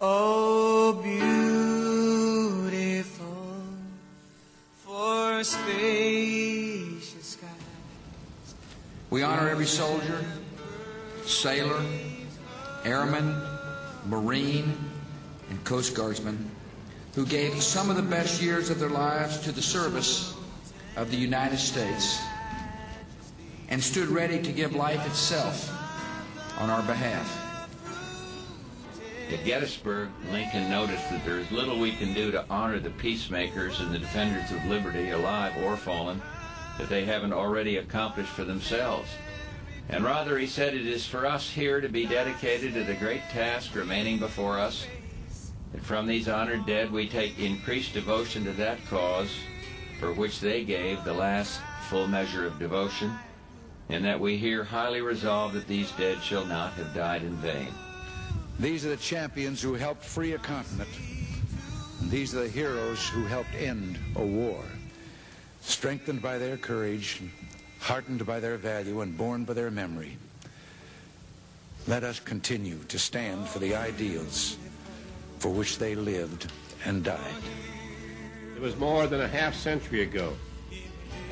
Oh, beautiful for spacious skies. We honor every soldier, sailor, airman, Marine, and Coast Guardsman who gave some of the best years of their lives to the service of the United States and stood ready to give life itself on our behalf. At Gettysburg, Lincoln noticed that there is little we can do to honor the peacemakers and the defenders of liberty, alive or fallen, that they haven't already accomplished for themselves. And rather, he said, it is for us here to be dedicated to the great task remaining before us, that from these honored dead we take increased devotion to that cause for which they gave the last full measure of devotion, and that we here highly resolve that these dead shall not have died in vain. These are the champions who helped free a continent, and these are the heroes who helped end a war. Strengthened by their courage, heartened by their value, and born by their memory, let us continue to stand for the ideals for which they lived and died. It was more than a half-century ago,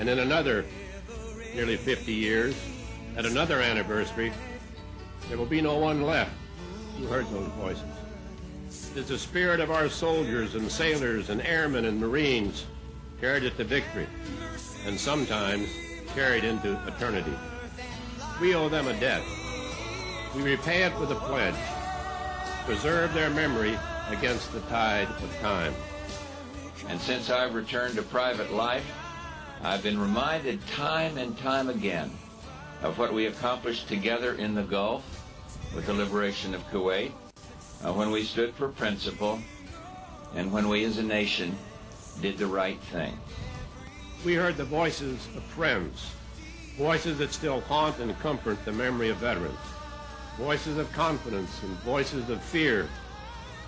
and in another nearly 50 years, at another anniversary, there will be no one left who heard those voices. It is the spirit of our soldiers and sailors and airmen and Marines carried it to victory, and sometimes carried into eternity. We owe them a debt. We repay it with a pledge: preserve their memory against the tide of time. And since I've returned to private life, I've been reminded time and time again of what we accomplished together in the Gulf with the liberation of Kuwait, when we stood for principle, and when we as a nation did the right thing. We heard the voices of friends, voices that still haunt and comfort the memory of veterans, voices of confidence and voices of fear,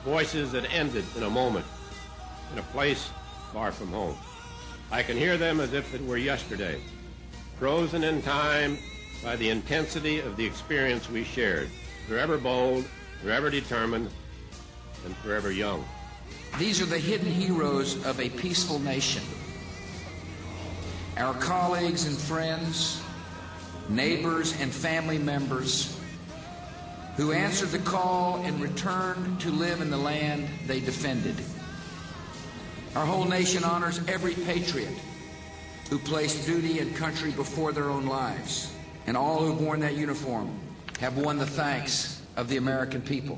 voices that ended in a moment, in a place far from home. I can hear them as if it were yesterday, frozen in time by the intensity of the experience we shared, forever bold, forever determined, and forever young. These are the hidden heroes of a peaceful nation. Our colleagues and friends, neighbors and family members who answered the call and returned to live in the land they defended. Our whole nation honors every patriot who placed duty and country before their own lives, and all who've worn that uniform have won the thanks of the American people.